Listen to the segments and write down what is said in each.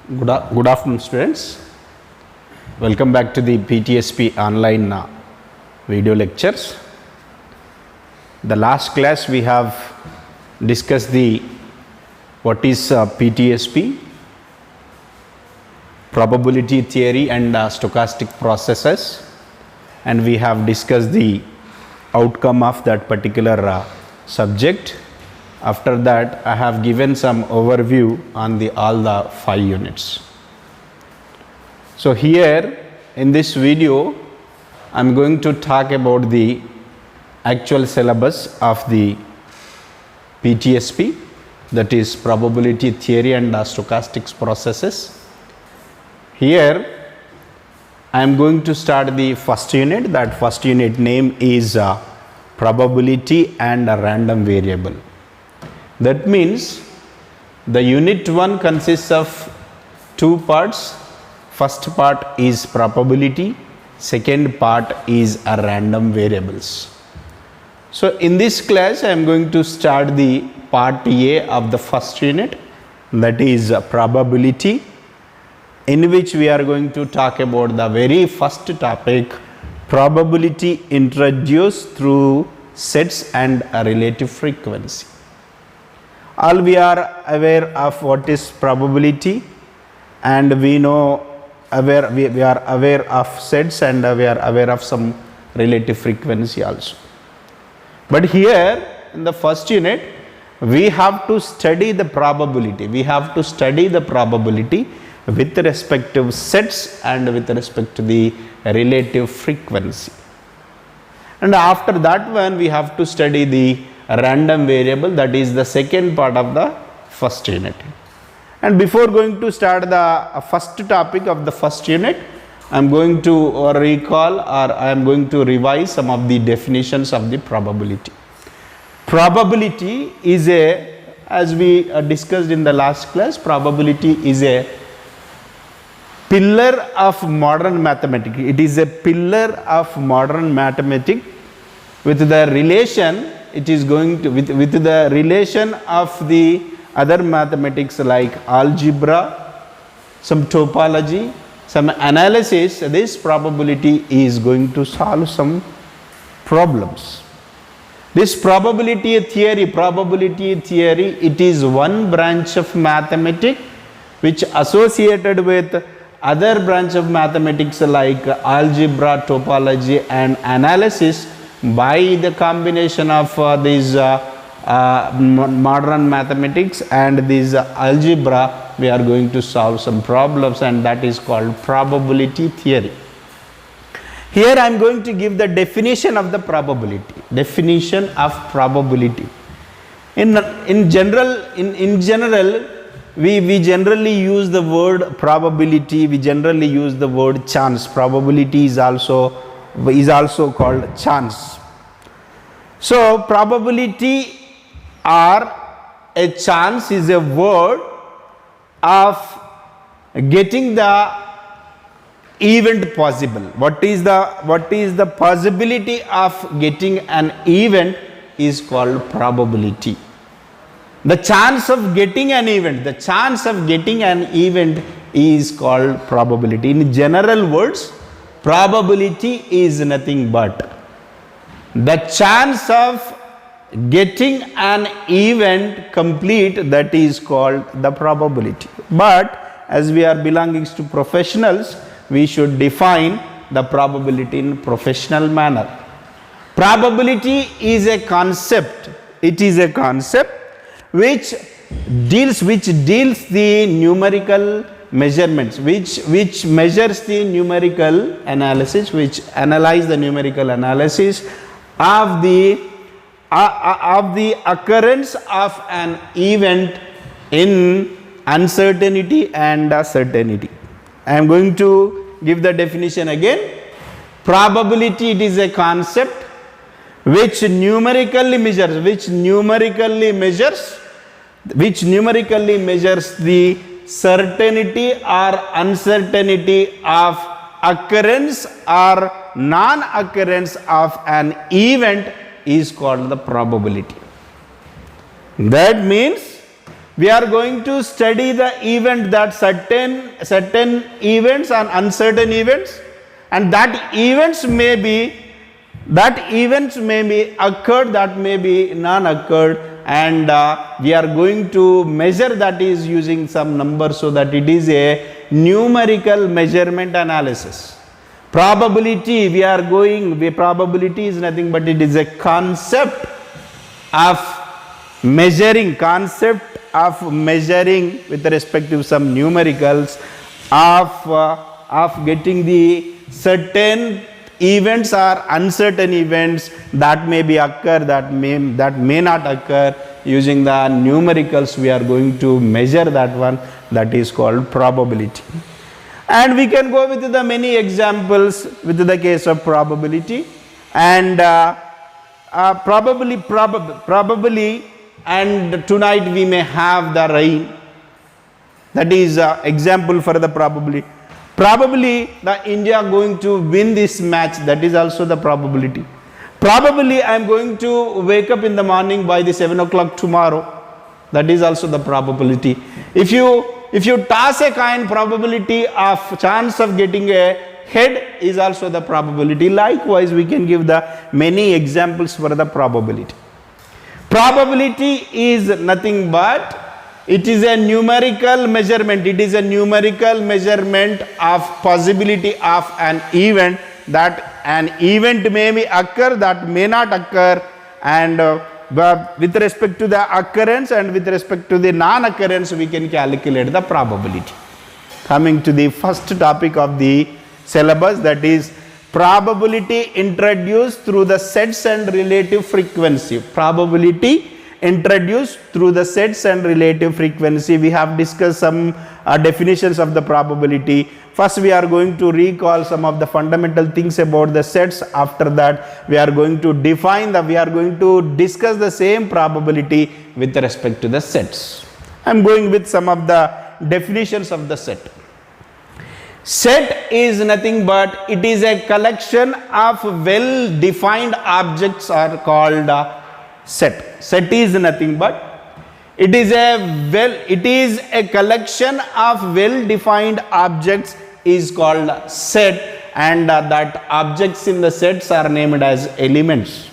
Good afternoon, students. Welcome back to the PTSP online video lectures. The last class we have discussed what is PTSP, probability theory and stochastic processes, and we have discussed the outcome of that particular subject. After that, I have given some overview on all the 5 units. So here in this video, I am going to talk about the actual syllabus of the PTSP, that is probability theory and stochastic processes. Here I am going to start the first unit. That first unit name is probability and a random variable. That means the unit 1 consists of 2 parts. First part is probability, second part is a random variables. So in this class I am going to start the part A of the first unit, that is probability, in which we are going to talk about the very first topic, probability introduced through sets and a relative frequency. All we are aware of what is probability, and we know we are aware of sets, and we are aware of some relative frequency also. But here in the first unit we have to study the probability. We have to study the probability with respect to sets and with respect to the relative frequency. And after that one we have to study the random variable, that is the second part of the first unit. And before going to start the first topic of the first unit, I am going to recall, or I am going to revise some of the definitions of the probability. Probability is as we discussed in the last class, probability is a pillar of modern mathematics. It is a pillar of modern mathematics with the relation. It is going to with the relation of the other mathematics like algebra, some topology, some analysis. This probability is going to solve some problems. This probability theory, it is one branch of mathematics which associated with other branch of mathematics like algebra, topology and analysis. By the combination of these modern mathematics and this algebra, we are going to solve some problems, and that is called probability theory. Here I am going to give the definition of the probability. Definition of probability. In general, we generally use the word probability. We generally use the word chance. Probability is also called chance. So probability or a chance is a word of getting the event possible. What is the possibility of getting an event is called probability. The chance of getting an event, is called probability. In general words, probability is nothing but the chance of getting an event complete, that is called the probability. But as we are belonging to professionals, we should define the probability in professional manner. Probability is a concept. It is a concept which deals the numerical measurements, which measures the numerical analysis, which analyze the numerical analysis of the occurrence of an event in uncertainty and certainty. I am going to give the definition again. Probability, it is a concept which numerically measures the certainty or uncertainty of occurrence or non-occurrence of an event is called the probability. That means we are going to study the event that certain events and uncertain events, and that events may be occurred, that may be non-occurred, and we are going to measure that is using some numbers, so that it is a numerical measurement analysis. Probability, probability is nothing but it is a concept of measuring with respect to some numericals of getting the certain events or uncertain events that may be occur, that may not occur. Using the numericals we are going to measure that one, that is called probability. And we can go with the many examples with the case of probability. And probably and tonight we may have the rain. That is example for the probability. Probably the India going to win this match, that is also the probability. Probably I am going to wake up in the morning by the 7 o'clock tomorrow, that is also the probability. If you toss a coin, probability of chance of getting a head is also the probability. Likewise, we can give the many examples for the probability. Probability is nothing but it is a numerical measurement. It is a numerical measurement of possibility of an event, that an event may occur, that may not occur, and with respect to the occurrence and with respect to the non-occurrence we can calculate the probability. Coming to the first topic of the syllabus, that is probability introduced through the sets and relative frequency. Probability introduced through the sets and relative frequency. We have discussed some definitions of the probability. First we are going to recall some of the fundamental things about the sets. After that we are going to discuss the same probability with respect to the sets. I am going with some of the definitions of the set. Set is nothing but it is a collection of well defined objects are called set. Set is nothing but it is a collection of well defined objects is called set, and that objects in the sets are named as elements.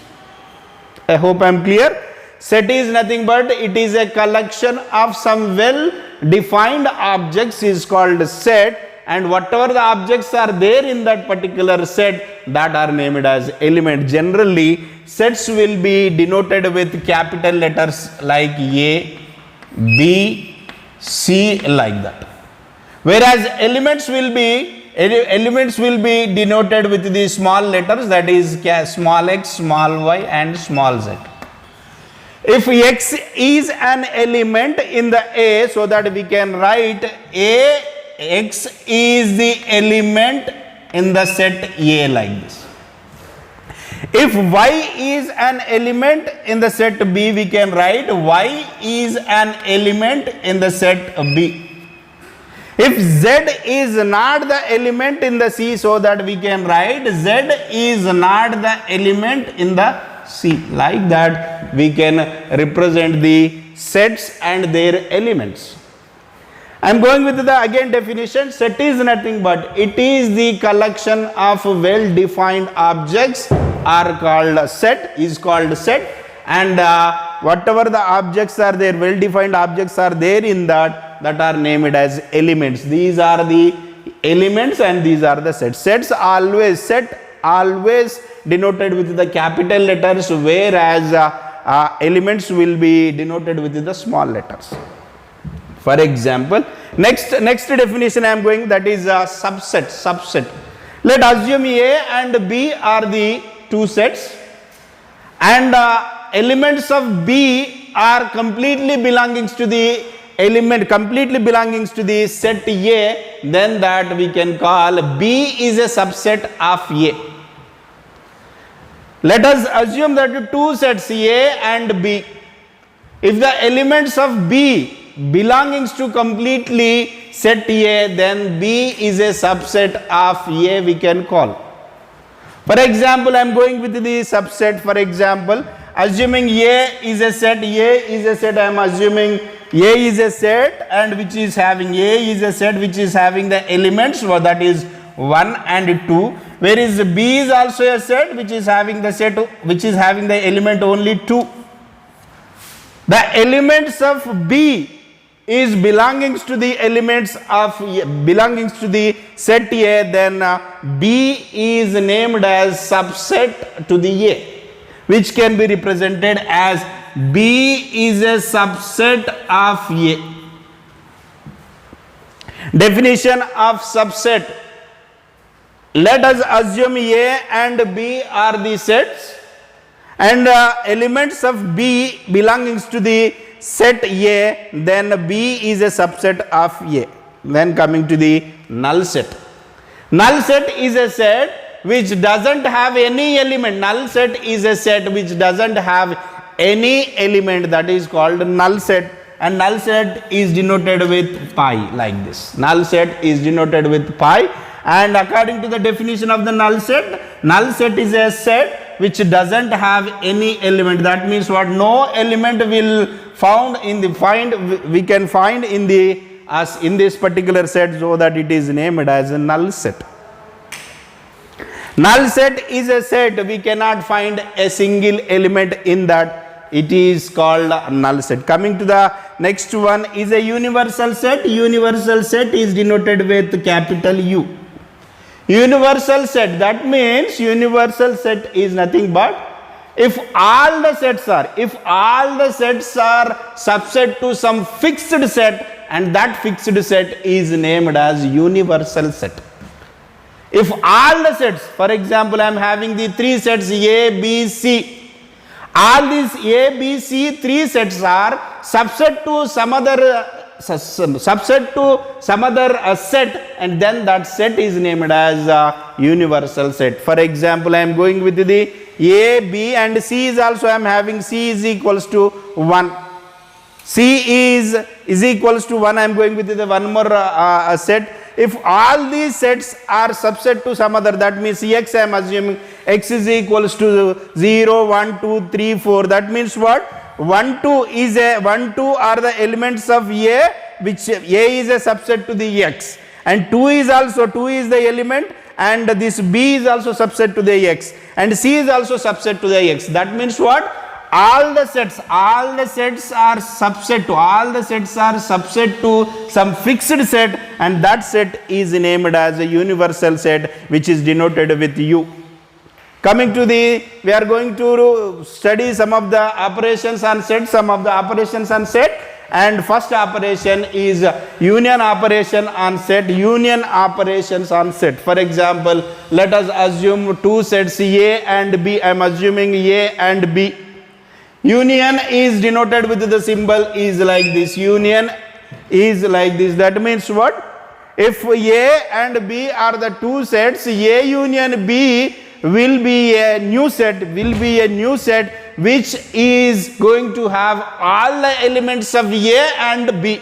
I hope I am clear. Set is nothing but it is a collection of some well defined objects is called set, and whatever the objects are there in that particular set, that are named as element. Generally sets will be denoted with capital letters like A, B, C, like that. Whereas elements will be denoted with the small letters, that is small x, small y and small z. If x is an element in the A, so that we can write x is the element in the set A, like this. If y is an element in the set B, we can write y is an element in the set B. If z is not the element in the C, so that we can write z is not the element in the C. Like that we can represent the sets and their elements. I am going with the again definition. Set is nothing but it is the collection of well defined objects are called set, is called set, and whatever the objects are there, well defined objects are there in that are named as elements. These are the elements and these are the sets. Set always denoted with the capital letters, whereas elements will be denoted with the small letters. For example, next definition I am going, that is a subset. Let assume A and B are the two sets, and elements of B are completely belonging to the set A, then that we can call B is a subset of A. Let us assume that two sets A and B. If the elements of B belongings to completely set A, then B is a subset of A, we can call. For example, I am going with the subset. For example, assuming A is a set, I am assuming A is a set and which is having A is a set which is having the elements, that is 1 and 2, whereas B is also a set which is having the element only 2. The elements of B is belongings to the set A, then B is named as subset to the A, which can be represented as B is a subset of A. Definition of subset. Let us assume A and B are the sets and elements of B belongings to the set A, then B is a subset of A. Then coming to the null set. Null set is a set which doesn't have any element. Null set is a set which doesn't have any element, that is called null set, and null set is denoted with pi like this. Null set is denoted with pi, and according to the definition of the null set is a set which doesn't have any element. That means what? No element will we can find in this particular set, so that it is named as a null set. Null set is a set we cannot find a single element in that. It is called null set. Coming to the next one is a universal set. Universal set is denoted with capital U. Universal set, that means universal set is nothing but if all the sets are subset to some fixed set, and that fixed set is named as universal set. If all the sets, for example, I am having the 3 sets A, B, C. All these A, B, C 3 sets are subset to some other set, and then that set is named as a universal set. For example, I am going with the A, B and C is also I am having C is equals to 1. C is equals to 1. I am going with the one more set. If all these sets are subset to some other, that means X, I am assuming X is equals to 0, 1, 2, 3, 4. That means what? 1, 2 are the elements of A, which A is a subset to the X, and 2 is the element, and this B is also subset to the X, and C is also subset to the X. That means what? All the sets are subset to some fixed set, and that set is named as a universal set, which is denoted with U. Coming to we are going to study some of the operations on set, and first operation is union operation on set. Union operations on set. For example, let us assume 2 sets A and B. I am assuming A and B. Union is denoted with the symbol is like this. Union is like this. That means what? If A and B are the 2 sets, A union B will be a new set, which is going to have all the elements of A and B.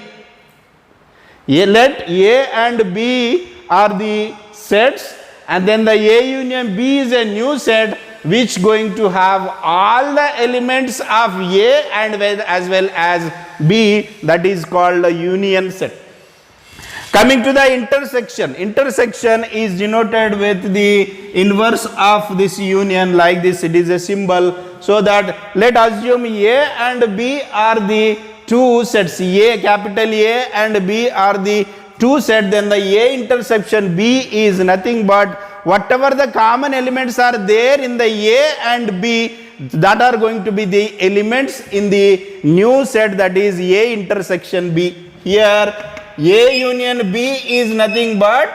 Let A and B are the sets, and then the A union B is a new set which going to have all the elements of A and as well as B. That is called a union set. Coming to the intersection is denoted with the inverse of this union like this. It is a symbol, so that let us assume A and B are the 2 sets. Capital A and B are the 2 sets. Then the A intersection B is nothing but whatever the common elements are there in the A and B, that are going to be the elements in the new set, that is A intersection B. Here A union B is nothing but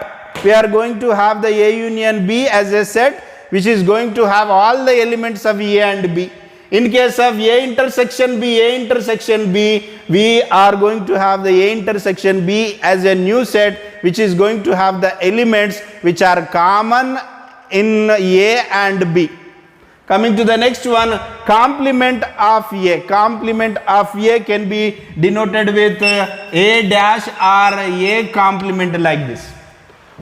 we are going to have the A union B as a set which is going to have all the elements of A and B. In case of A intersection B, we are going to have the A intersection B as a new set which is going to have the elements which are common in A and B. Coming to the next one, complement of A. Complement of A can be denoted with A dash or A complement like this.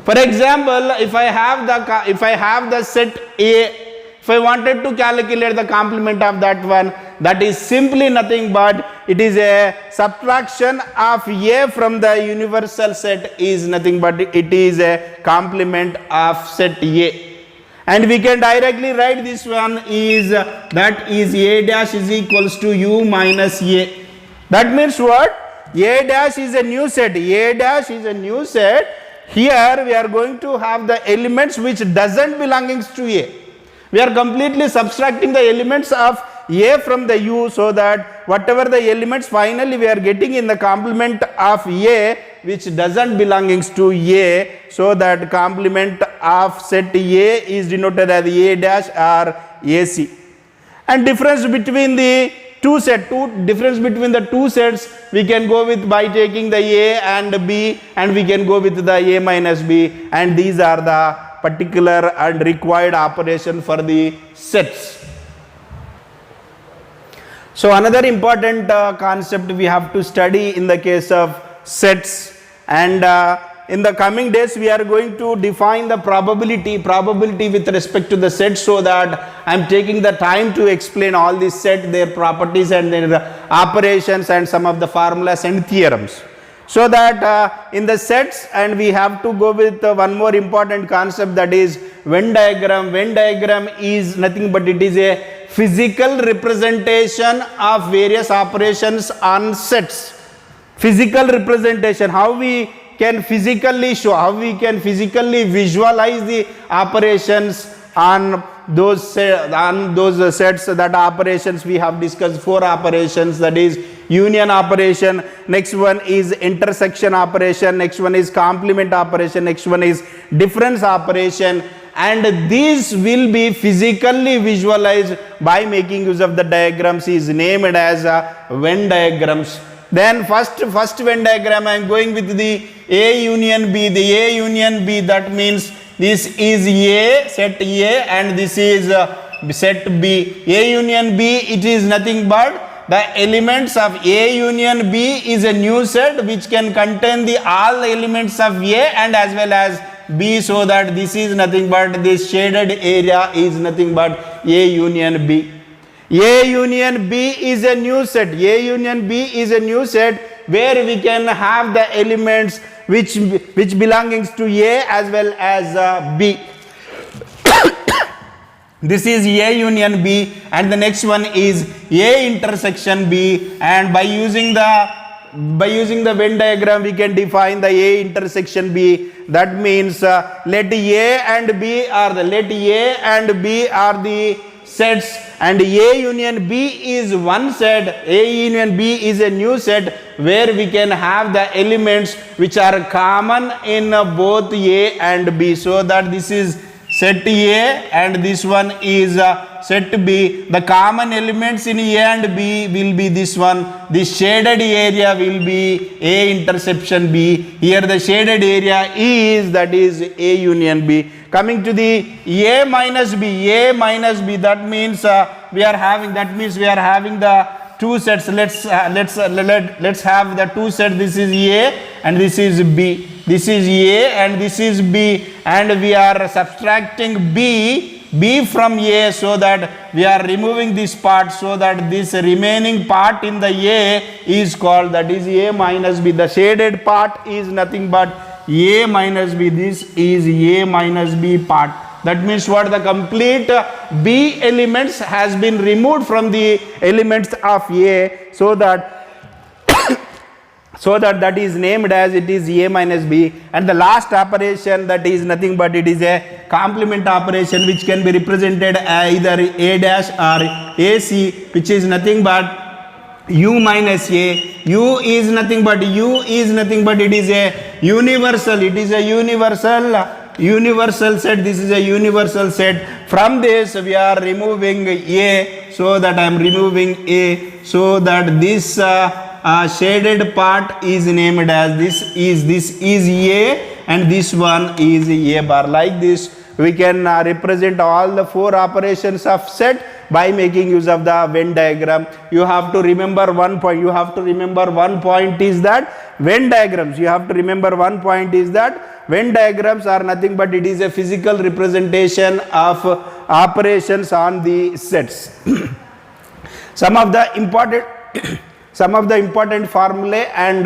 For example, if I have the set A, if I wanted to calculate the complement of that one, that is simply nothing but it is a subtraction of A from the universal set is nothing but it is a complement of set A. And we can directly write this one is that is A dash is equals to U minus A. That means what? A dash is a new set. A dash is a new set. Here we are going to have the elements which doesn't belonging to A. We are completely subtracting the elements of A from the U, so that whatever the elements finally we are getting in the complement of A which doesn't belongings to A, so that complement of set A is denoted as A dash or AC. And difference between the difference between the two sets we can go with by taking the A and B, and we can go with the A minus B, and these are the particular and required operation for the sets. So another important concept we have to study in the case of sets, and in the coming days we are going to define the probability with respect to the set, so that I am taking the time to explain all these set, their properties and their operations and some of the formulas and theorems. So that in the sets, and we have to go with one more important concept, that is Venn diagram. Venn diagram is nothing but it is a physical representation of various operations on sets. Physical representation, how we can physically show, how we can physically visualize the operations on those sets. That operations we have discussed 4 operations, that is union operation, next one is intersection operation, next one is complement operation, next one is difference operation, and these will be physically visualized by making use of the diagrams is named as Venn diagrams. Then first Venn diagram I am going with the A union B. The A union B, that means this is A, set A, and this is set B. A union B, it is nothing but the elements of A union B is a new set which can contain the all elements of A and as well as B, so that this is nothing but this shaded area is nothing but A union B. A union B is a new set. A union B is a new set where we can have the elements which belongings to A as well as B. This is A union B, and the next one is A intersection B, and by using the Venn diagram we can define the A intersection B. That means let A and B are the sets, and A union B is one set. A union B is a new set where we can have the elements which are common in both A and B, so that this is set A and this one is set B. The common elements in A and B will be this one. This shaded area will be A intersection B. Here the shaded area is, that is A union B. Coming to the A minus B, that means we are having the two sets. Let's have the two sets. This is A and this is B. This is A and this is B, and we are subtracting B from A, so that we are removing this part, so that this remaining part in the A is called, that is A minus B. The shaded part is nothing but A minus B. This is A minus B part. That means what? The complete B elements has been removed from the elements of A, so that that is named as it is A minus B. And the last operation, that is nothing but it is a complement operation which can be represented either A dash or AC, which is nothing but U minus A. U is nothing but it is a universal. It is a universal set. This is a universal set. From this we are removing A, so that I am removing A, so that this shaded part is named as this is A and this one is A bar. Like this we can represent all the 4 operations of set by making use of the Venn diagram. You have to remember one point. Is that Venn diagrams. Venn diagrams are nothing but it is a physical representation of operations on the sets. some of the important some of the important formulae and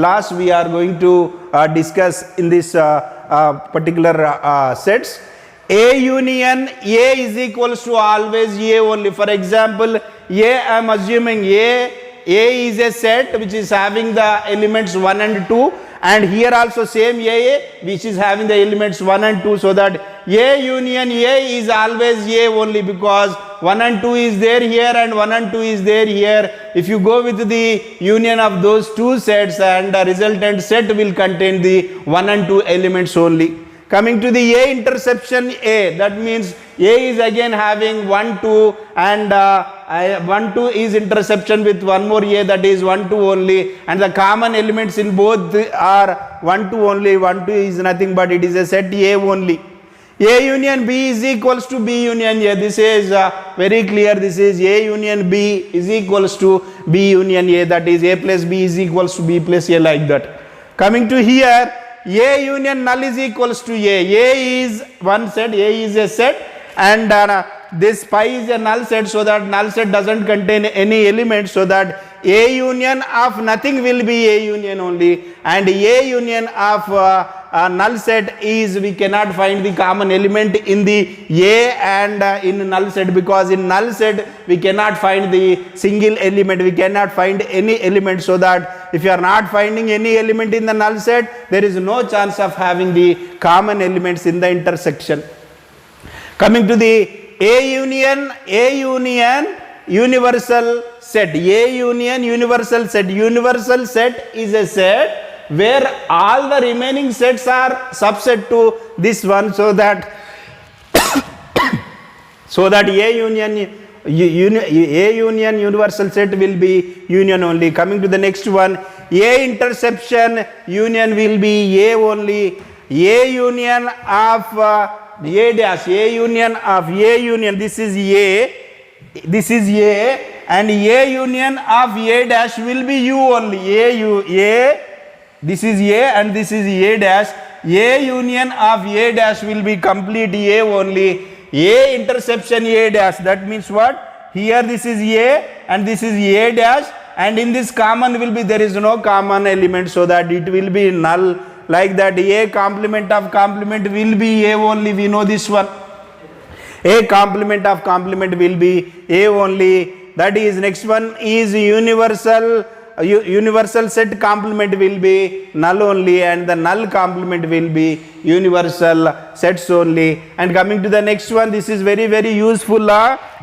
laws we are going to discuss in this particular sets. A union A is equals to always A only. For example, A, I am assuming A is a set which is having the elements 1 and 2, and here also same A which is having the elements 1 and 2, so that A union A is always A only, because 1 and 2 is there here and 1 and 2 is there here. If you go with the union of those two sets, and the resultant set will contain the 1 and 2 elements only. Coming to the A intersection A, that means A is again having 1, 2, and 1, 2 is intersection with one more A, that is 1, 2 only, and the common elements in both are 1, 2 only. 1, 2 is nothing but it is a set A only. A union B is equals to B union A. This is very clear. This is A union B is equals to B union A, that is A plus B is equals to B plus A, like that. Coming to here, A union null is equals to A. A is one set, A is a set, and this pi is a null set, so that null set doesn't contain any element, so that A union of nothing will be A union only, and A union of null set is, we cannot find the common element in the A and in null set, because in null set we cannot find the single element, we cannot find any element, so that if you are not finding any element in the null set, there is no chance of having the common elements in the intersection. Coming to the A union universal set. A union universal set. Universal set is a set where all the remaining sets are subset to this one, so that so that A union universal set will be union only. Coming to the next one, A intersection union will be A only. A union of A dash, A union of A union, this is A, and A union of A dash will be U only. A, this is A and this is A dash. A union of A dash will be complete A only. A intersection A dash, that means what? Here this is A and this is A dash, and in this common will be, there is no common element, so that it will be null, like that. A complement of complement will be A only, we know this one. A complement of complement will be A only, that is. Next one is universal set complement will be null only, and the null complement will be universal sets only. And coming to the next one, this is very very useful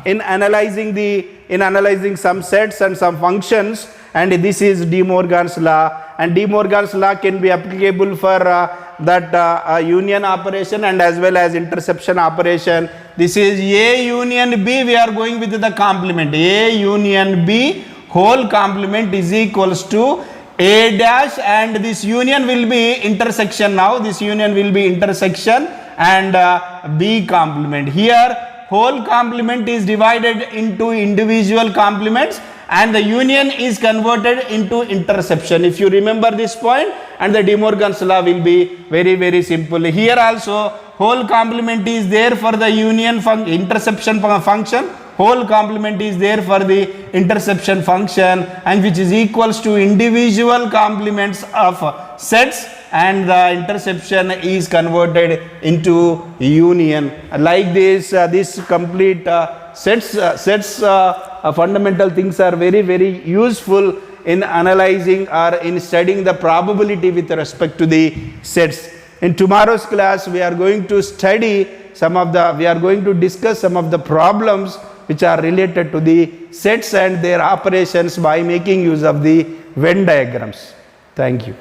in analyzing some sets and some functions, and this is De Morgan's law, and De Morgan's law can be applicable for that union operation and as well as intersection operation. This is A union B, we are going with the complement. A union B whole complement is equals to A dash, and this union will be intersection now. This union will be intersection and B complement. Here whole complement is divided into individual complements, and the union is converted into intersection. If you remember this point, and the De Morgan's law will be very very simple. Here also whole complement is there for the union intersection function, whole complement is there for the intersection function, and which is equals to individual complements of sets, and the intersection is converted into union. Like this, this complete sets fundamental things are very very useful in analyzing or in studying the probability with respect to the sets. In tomorrow's class, we are going to discuss some of the problems which are related to the sets and their operations by making use of the Venn diagrams. Thank you.